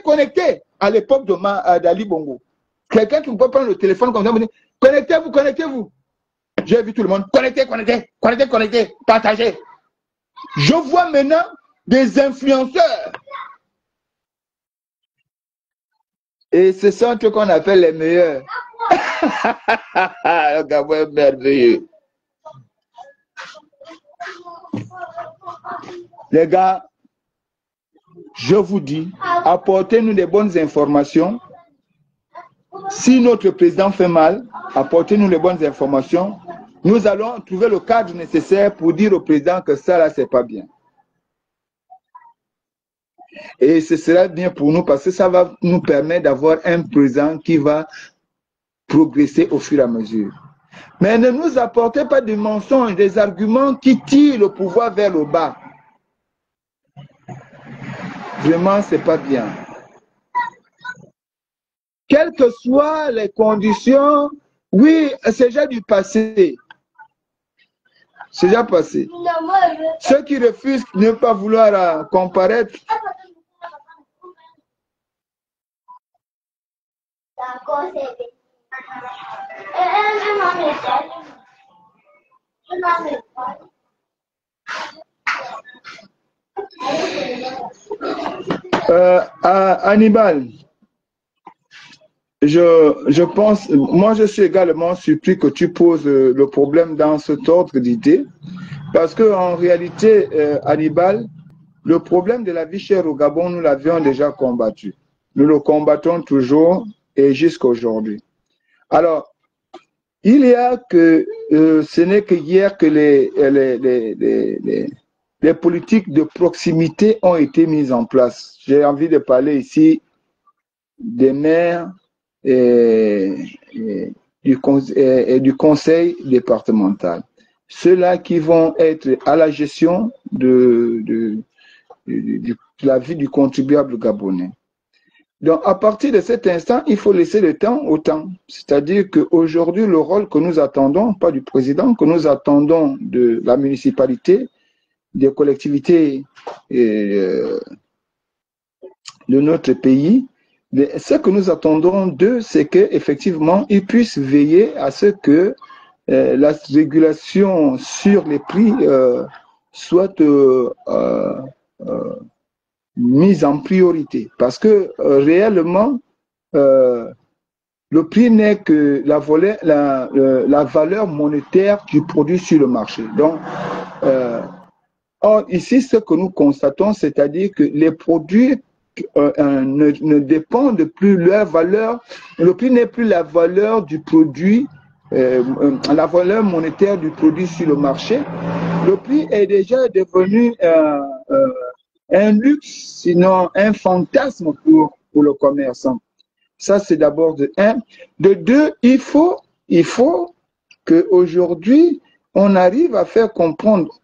connectez à l'époque d'Ali Bongo. Quelqu'un qui ne peut pas prendre le téléphone comme ça, dire connectez-vous. J'ai vu tout le monde connectez, partagez. Je vois maintenant des influenceurs. Et ce sont ceux qu'on appelle les meilleurs. Le Gabon est merveilleux. Les gars, je vous dis, apportez-nous des bonnes informations. Si notre président fait mal, apportez-nous les bonnes informations. Nous allons trouver le cadre nécessaire pour dire au président que ça là, c'est pas bien. Et ce sera bien pour nous parce que ça va nous permettre d'avoir un président qui va progresser au fur et à mesure. Mais ne nous apportez pas des mensonges, des arguments qui tirent le pouvoir vers le bas. Vraiment, c'est pas bien. Quelles que soient les conditions, oui, c'est déjà du passé. C'est déjà passé. Ceux qui refusent de ne pas vouloir comparaître, Hannibal, je pense, moi je suis également surpris que tu poses le problème dans cet ordre d'idées, parce qu'en réalité, Hannibal, le problème de la vie chère au Gabon, nous l'avions déjà combattu. Nous le combattons toujours et jusqu'à aujourd'hui. Alors, il y a que, ce n'est que hier que les politiques de proximité ont été mises en place. J'ai envie de parler ici des maires et du conseil départemental. Ceux-là qui vont être à la gestion de la vie du contribuable gabonais. Donc, à partir de cet instant, il faut laisser le temps au temps. C'est-à-dire qu'aujourd'hui, le rôle que nous attendons, pas du président, que nous attendons de la municipalité, des collectivités de notre pays, ce que nous attendons d'eux, c'est qu'effectivement, ils puissent veiller à ce que la régulation sur les prix soit mise en priorité. Parce que réellement, le prix n'est que la valeur monétaire du produit sur le marché. Donc, or, ici, ce que nous constatons, c'est-à-dire que les produits ne dépendent plus de leur valeur. Le prix n'est plus la valeur du produit, la valeur monétaire du produit sur le marché. Le prix est déjà devenu un luxe, sinon un fantasme pour le commerçant. Ça, c'est d'abord de un. De deux, il faut qu'aujourd'hui, on arrive à faire comprendre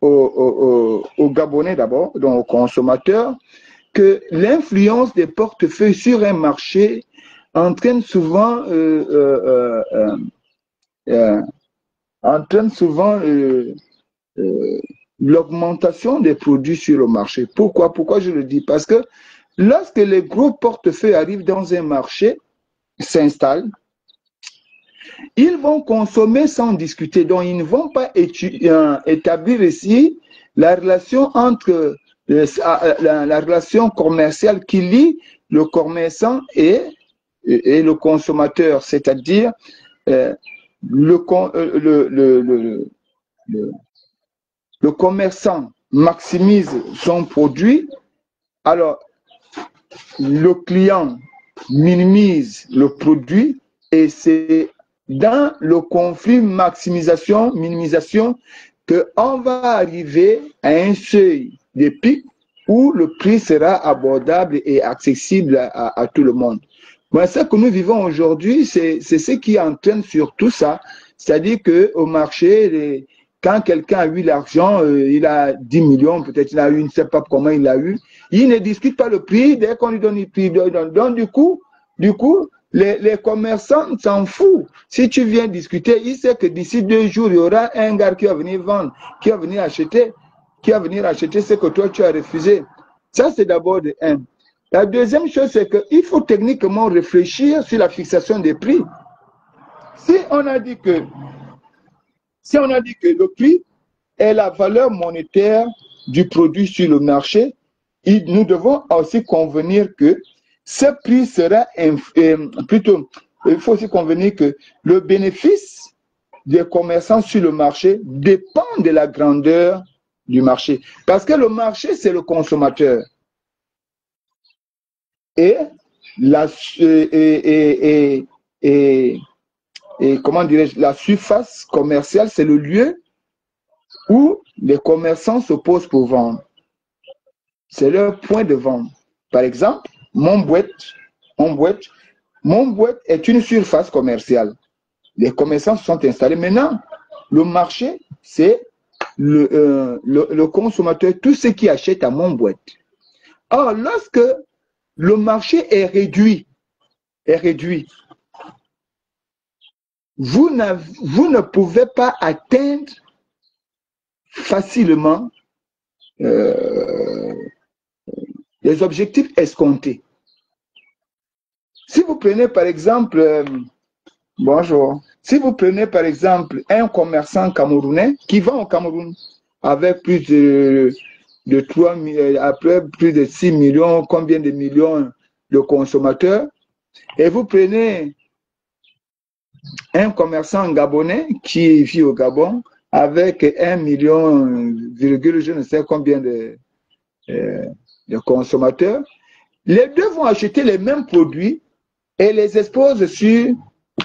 aux Gabonais d'abord, donc aux consommateurs, que l'influence des portefeuilles sur un marché entraîne souvent l'augmentation des produits sur le marché. Pourquoi je le dis? Parce que lorsque les gros portefeuilles arrivent dans un marché, s'installent, ils vont consommer sans discuter. Donc, ils ne vont pas établir ici la relation entre la relation commerciale qui lie le commerçant et le consommateur, c'est-à-dire le commerçant maximise son produit, alors le client minimise le produit, et c'est dans le conflit maximisation-minimisation qu'on va arriver à un seuil de pic où le prix sera abordable et accessible à tout le monde. Mais ce que nous vivons aujourd'hui, c'est ce qui entraîne sur tout ça. C'est-à-dire qu'au marché, quand quelqu'un a eu l'argent, il a 10 millions, peut-être il a eu, je ne sais pas comment il l'a eu, il ne discute pas le prix, dès qu'on lui donne le prix, donc du coup, les commerçants s'en foutent. Si tu viens discuter, il sait que d'ici 2 jours, il y aura un gars qui va venir vendre, qui va venir acheter ce que toi tu as refusé. Ça, c'est d'abord de un. La deuxième chose, c'est qu'il faut techniquement réfléchir sur la fixation des prix. Si on a dit que le prix est la valeur monétaire du produit sur le marché, nous devons aussi convenir que ce prix sera plutôt, il faut aussi convenir que le bénéfice des commerçants sur le marché dépend de la grandeur du marché. Parce que le marché, c'est le consommateur. Et comment dirais-je, la surface commerciale, c'est le lieu où les commerçants se posent pour vendre. C'est leur point de vente. Par exemple, mon boîte est une surface commerciale. Les commerçants se sont installés. Maintenant, le marché, c'est le consommateur, tout ce qui achète à mon boîte. Or, lorsque le marché est réduit, vous ne pouvez pas atteindre facilement les objectifs escomptés. Si vous prenez par exemple, bonjour, si vous prenez par exemple un commerçant camerounais qui vend au Cameroun avec plus de 3, après plus de 6 millions, combien de millions de consommateurs, et vous prenez un commerçant gabonais qui vit au Gabon avec 1 million, je ne sais combien de consommateurs, les deux vont acheter les mêmes produits et les exposent sur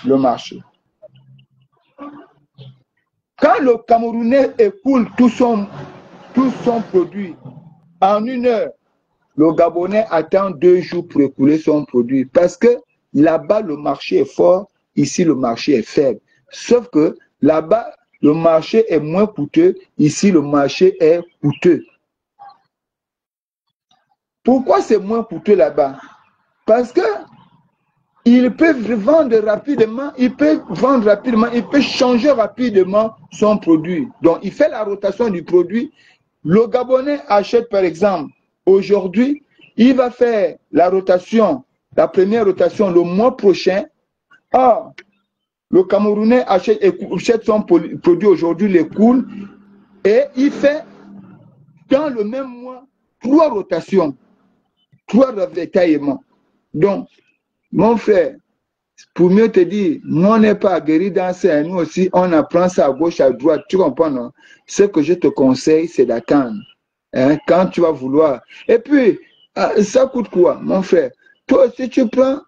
le marché. Quand le Camerounais écoule tout son produit en 1 heure, le Gabonais attend 2 jours pour écouler son produit parce que là-bas, le marché est fort, ici, le marché est faible. Sauf que là-bas, le marché est moins coûteux, ici, le marché est coûteux. Pourquoi c'est moins coûteux là-bas? Parce que il peut vendre rapidement, il peut changer rapidement son produit. Donc, il fait la rotation du produit. Le Gabonais achète, par exemple, aujourd'hui, il va faire la rotation, la première rotation le mois prochain. Or, le Camerounais achète son produit aujourd'hui, l'écoule, et il fait dans le même mois 3 rotations, 3 ravitaillements. Donc, mon frère, Pour mieux te dire, nous, on n'est pas guéris dans ça, nous aussi, on apprend ça à gauche, à droite, tu comprends, non? Ce que je te conseille, c'est d'attendre. Hein, quand tu vas vouloir. Et puis, ça coûte quoi, mon frère? Toi aussi, tu prends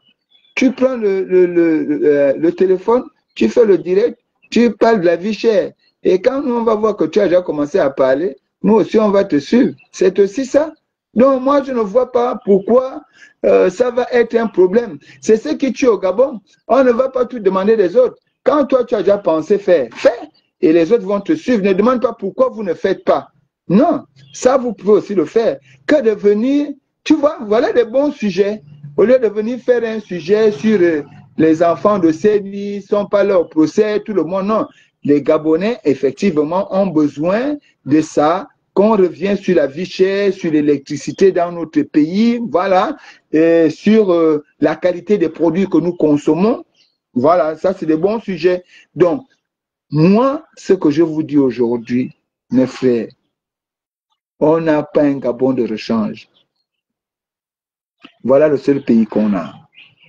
le téléphone, tu fais le direct, tu parles de la vie chère. Et quand on va voir que tu as déjà commencé à parler, nous aussi, on va te suivre. C'est aussi ça. Donc, moi, je ne vois pas pourquoi ça va être un problème. C'est ce qui tue au Gabon. On ne va pas tout demander des autres. Quand toi, tu as déjà pensé faire, fais. Et les autres vont te suivre. Ne demande pas pourquoi vous ne faites pas. Non, ça, vous pouvez aussi le faire. Que de venir, tu vois, voilà des bons sujets. Au lieu de venir faire un sujet sur les enfants de CENI, ne sont pas là au procès, tout le monde, non. Les Gabonais, effectivement, ont besoin de ça, qu'on revienne sur la vie chère, sur l'électricité dans notre pays, voilà, et sur la qualité des produits que nous consommons. Voilà, ça, c'est des bons sujets. Donc, moi, ce que je vous dis aujourd'hui, mes frères, on n'a pas un Gabon de rechange. Voilà le seul pays qu'on a,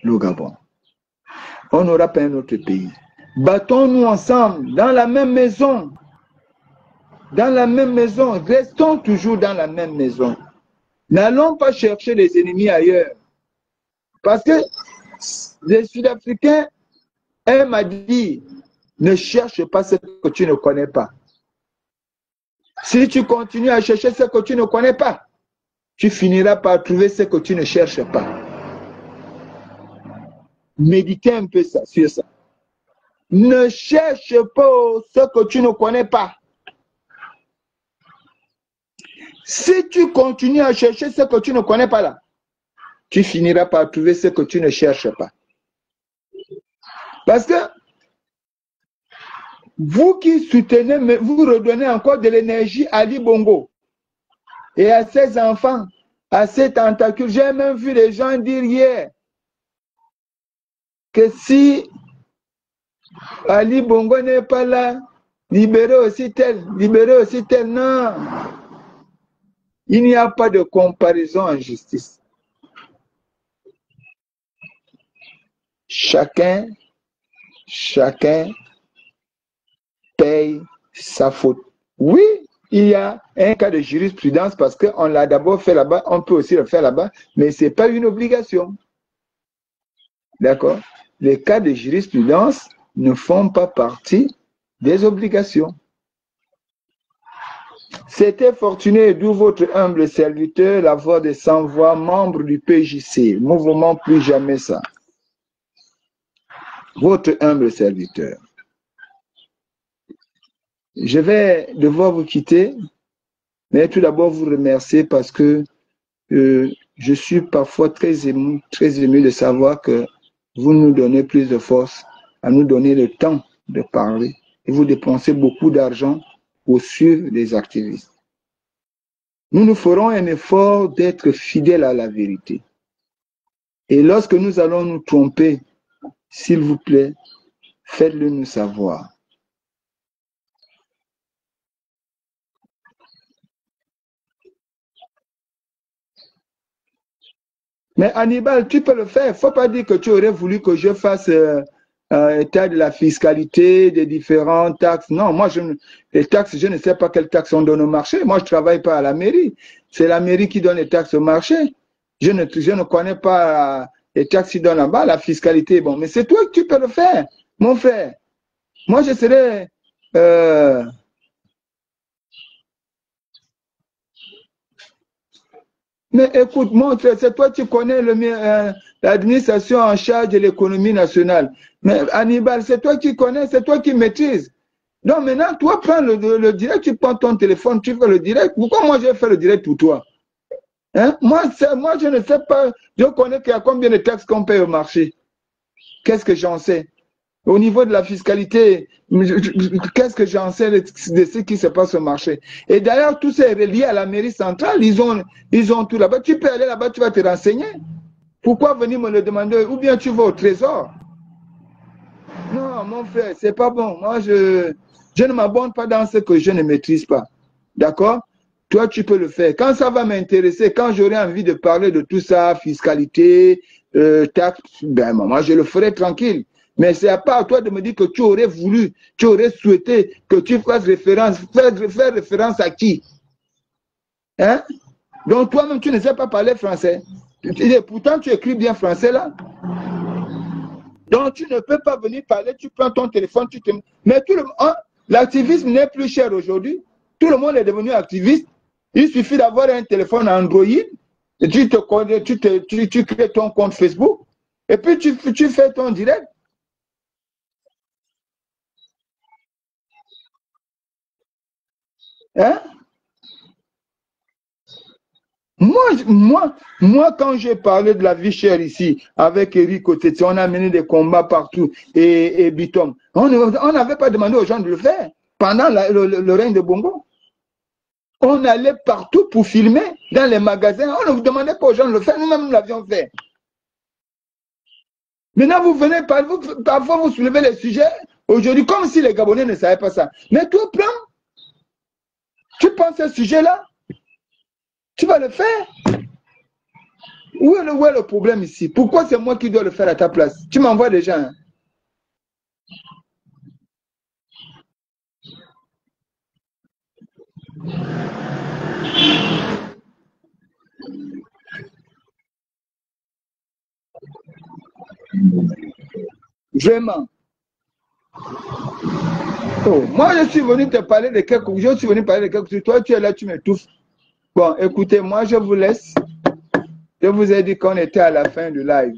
le Gabon. On n'aura pas un autre pays. Battons-nous ensemble, dans la même maison. Dans la même maison. Restons toujours dans la même maison. N'allons pas chercher les ennemis ailleurs. Parce que les Sud-Africains aiment à dire, ne cherche pas ce que tu ne connais pas. Si tu continues à chercher ce que tu ne connais pas, tu finiras par trouver ce que tu ne cherches pas. Méditez un peu ça, sur ça. Ne cherche pas ce que tu ne connais pas. Si tu continues à chercher ce que tu ne connais pas là, tu finiras par trouver ce que tu ne cherches pas. Parce que vous qui soutenez, mais vous redonnez encore de l'énergie à Ali Bongo et à ses enfants, à ses tentacules. J'ai même vu les gens dire hier que si Ali Bongo n'est pas là, libérez aussi tel, libérez aussi tel. Non, il n'y a pas de comparaison en justice. Chacun paye sa faute. Oui, il y a un cas de jurisprudence parce qu'on l'a d'abord fait là-bas, on peut aussi le faire là-bas, mais ce n'est pas une obligation. D'accord? Les cas de jurisprudence ne font pas partie des obligations. C'était Fortuné, d'où votre humble serviteur, la voix des sans-voix, membre du PJC. Mouvement plus jamais ça. Votre humble serviteur. Je vais devoir vous quitter, mais tout d'abord vous remercier parce que je suis parfois très ému de savoir que vous nous donnez plus de force à nous donner le temps de parler et vous dépensez beaucoup d'argent pour suivre des activistes. Nous ferons un effort d'être fidèles à la vérité. Et lorsque nous allons nous tromper, s'il vous plaît, faites-le nous savoir. Mais Hannibal, tu peux le faire. Il ne faut pas dire que tu aurais voulu que je fasse état de la fiscalité, des différentes taxes. Non, moi, les taxes, je ne sais pas quelles taxes on donne au marché. Moi, je ne travaille pas à la mairie. C'est la mairie qui donne les taxes au marché. Je ne connais pas les taxes qui donnent là-bas, la fiscalité. Bon, mais c'est toi que tu peux le faire, mon frère. Moi, je serais... Mais écoute, montre, c'est toi qui connais l'administration en charge de l'économie nationale. Mais Hannibal, c'est toi qui connais, c'est toi qui maîtrises. Donc maintenant, toi, prends le direct, tu prends ton téléphone, tu fais le direct. Pourquoi moi, j'ai fait le direct pour toi? Hein? Moi, je ne sais pas, je connais qu'il y a combien de taxes qu'on paye au marché. Qu'est-ce que j'en sais? Au niveau de la fiscalité, qu'est-ce que j'en sais de ce qui se passe au marché? Et d'ailleurs, tout ça est relié à la mairie centrale. Ils ont tout là-bas. Tu peux aller là-bas, tu vas te renseigner. Pourquoi venir me le demander? Ou bien tu vas au trésor? Non, mon frère, c'est pas bon. Moi, je ne m'abonne pas dans ce que je ne maîtrise pas. D'accord? Toi, tu peux le faire. Quand ça va m'intéresser, quand j'aurai envie de parler de tout ça, fiscalité, taxe, ben, moi, je le ferai tranquille. Mais c'est pas à toi de me dire que tu aurais voulu, tu aurais souhaité que tu fasses référence. Faire référence à qui? Hein? Donc, toi-même, tu ne sais pas parler français. Et pourtant, tu écris bien français, là. Donc, tu ne peux pas venir parler, tu prends ton téléphone, tu te... Mais tout le monde, hein, l'activisme n'est plus cher aujourd'hui. Tout le monde est devenu activiste. Il suffit d'avoir un téléphone Android, et tu crées ton compte Facebook, et puis tu fais ton direct. Hein? Moi, quand j'ai parlé de la vie chère ici, avec Eric Oteti, on a mené des combats partout, et Bitom, on n'avait pas demandé aux gens de le faire pendant le règne de Bongo. On allait partout pour filmer, dans les magasins, on ne vous demandait pas aux gens de le faire, nous-mêmes nous l'avions fait. Maintenant, vous venez, parfois vous soulevez les sujets, aujourd'hui, comme si les Gabonais ne savaient pas ça. Mais toi, prends, tu penses à ce sujet-là, tu vas le faire. Où est le problème ici? Pourquoi c'est moi qui dois le faire à ta place? Tu m'envoies des gens. Hein? Vraiment. Oh, moi, je suis venu te parler de quelque chose. Je suis venu parler de quelque chose. Toi, tu es là, tu m'étouffes. Bon, écoutez, moi, je vous laisse. Je vous ai dit qu'on était à la fin du live.